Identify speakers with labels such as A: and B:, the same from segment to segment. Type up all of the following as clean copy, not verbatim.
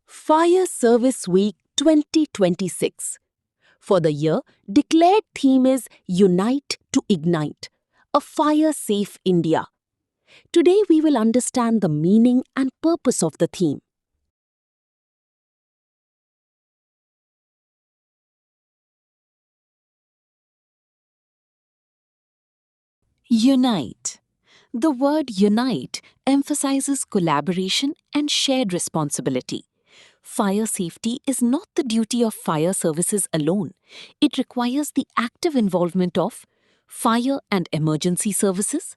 A: Fire Service Week 2026. For the year, declared theme is Unite to Ignite, a fire-safe India. Today we will understand the meaning and purpose of the theme. Unite. The word unite emphasizes collaboration and shared responsibility. Fire safety is not the duty of fire services alone. It requires the active involvement of fire and emergency services,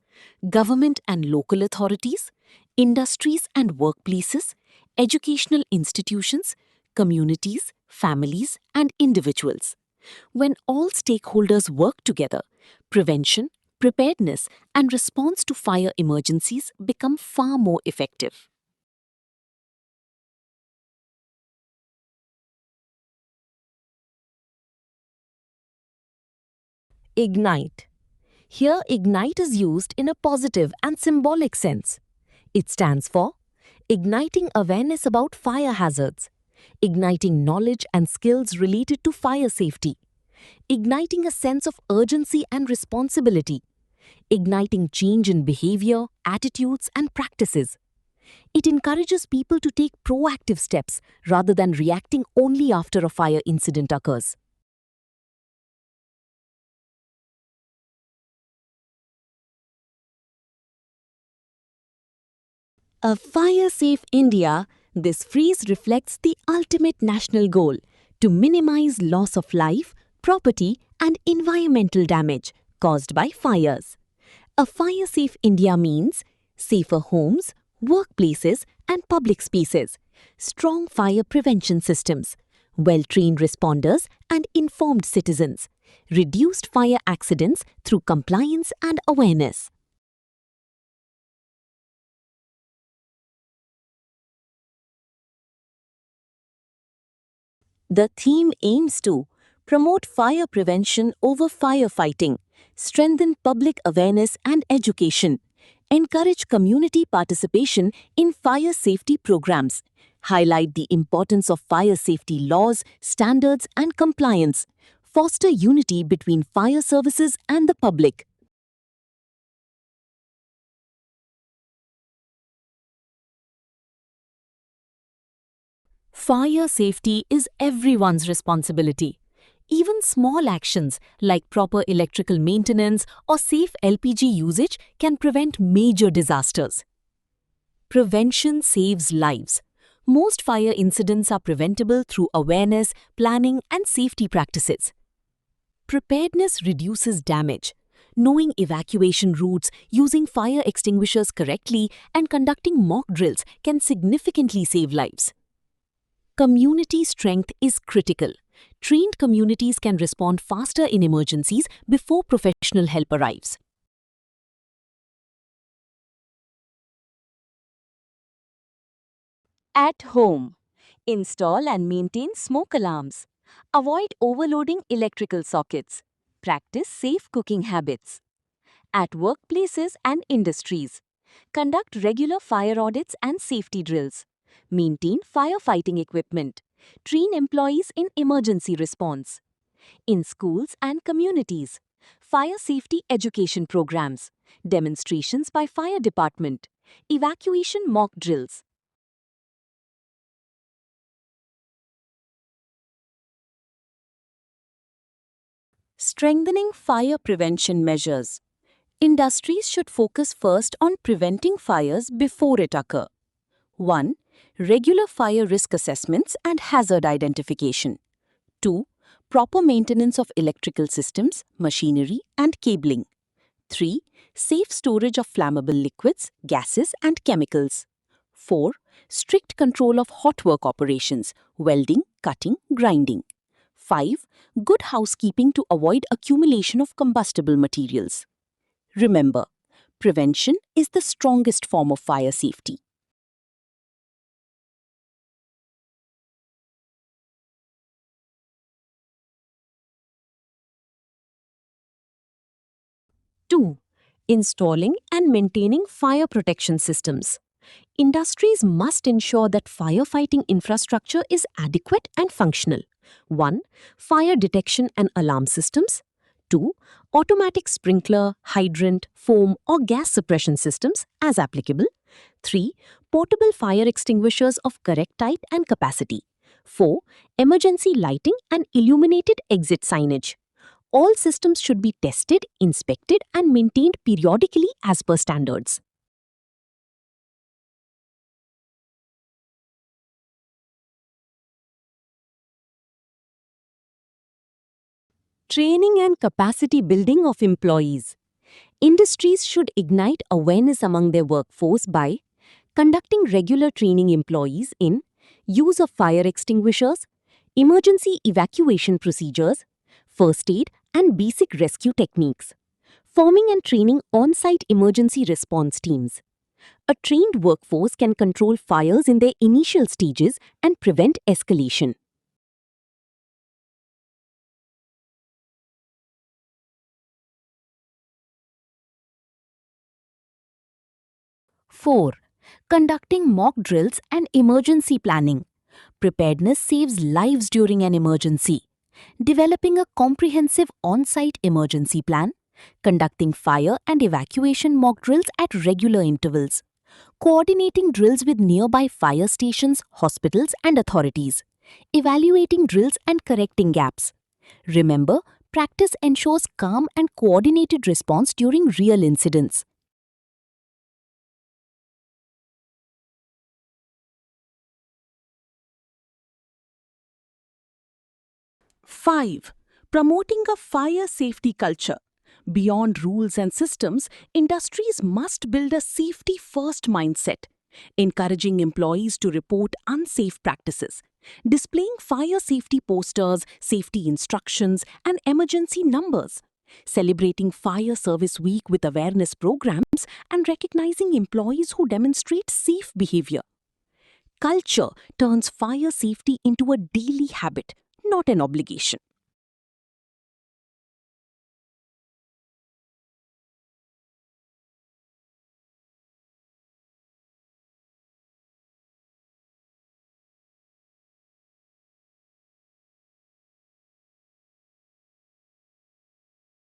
A: government and local authorities, industries and workplaces, educational institutions, communities, families, and individuals. When all stakeholders work together, prevention, preparedness, and response to fire emergencies become far more effective. Ignite. Here, ignite is used in a positive and symbolic sense. It stands for igniting awareness about fire hazards, igniting knowledge and skills related to fire safety, igniting a sense of urgency and responsibility, igniting change in behavior, attitudes, and practices. It encourages people to take proactive steps rather than reacting only after a fire incident occurs. A fire-safe India, this phrase reflects the ultimate national goal to minimize loss of life, property, and environmental damage caused by fires. A fire-safe India means safer homes, workplaces, and public spaces, strong fire prevention systems, well-trained responders and informed citizens, reduced fire accidents through compliance and awareness. The theme aims to promote fire prevention over firefighting, strengthen public awareness and education, encourage community participation in fire safety programs, highlight the importance of fire safety laws, standards, and compliance, foster unity between fire services and the public. Fire safety is everyone's responsibility. Even small actions like proper electrical maintenance or safe LPG usage can prevent major disasters. Prevention saves lives. Most fire incidents are preventable through awareness, planning, and safety practices. Preparedness reduces damage. Knowing evacuation routes, using fire extinguishers correctly, and conducting mock drills can significantly save lives. Community strength is critical. Trained communities can respond faster in emergencies before professional help arrives. At home, install and maintain smoke alarms. Avoid overloading electrical sockets. Practice safe cooking habits. At workplaces and industries, conduct regular fire audits and safety drills. Maintain firefighting equipment. Train employees in emergency response. In schools and communities, fire safety education programs, demonstrations by fire department, evacuation mock drills. Strengthening fire prevention measures. Industries should focus first on preventing fires before it occurs. 1. Regular fire risk assessments and hazard identification. 2. Proper maintenance of electrical systems, machinery, and cabling. 3. Safe storage of flammable liquids, gases, and chemicals. 4. Strict control of hot work operations, welding, cutting, grinding. 5. Good housekeeping to avoid accumulation of combustible materials. Remember, prevention is the strongest form of fire safety. 2. Installing and maintaining fire protection systems. Industries must ensure that firefighting infrastructure is adequate and functional. 1. Fire detection and alarm systems. 2. Automatic sprinkler, hydrant, foam, or gas suppression systems as applicable. 3. Portable fire extinguishers of correct type and capacity. 4. Emergency lighting and illuminated exit signage. All systems should be tested, inspected, and maintained periodically as per standards. Training and capacity building of employees. Industries should ignite awareness among their workforce by conducting regular training employees in use of fire extinguishers, emergency evacuation procedures, first aid, and basic rescue techniques. Forming and training on-site emergency response teams. A trained workforce can control fires in their initial stages and prevent escalation. 4. Conducting mock drills and emergency planning. Preparedness saves lives during an emergency. Developing a comprehensive on-site emergency plan. Conducting fire and evacuation mock drills at regular intervals. Coordinating drills with nearby fire stations, hospitals, and authorities. Evaluating drills and correcting gaps. Remember, practice ensures calm and coordinated response during real incidents. 5. Promoting a fire safety culture. Beyond rules and systems, industries must build a safety-first mindset, encouraging employees to report unsafe practices, displaying fire safety posters, safety instructions, and emergency numbers, celebrating Fire Service Week with awareness programs, and recognizing employees who demonstrate safe behavior. Culture turns fire safety into a daily habit, not an obligation.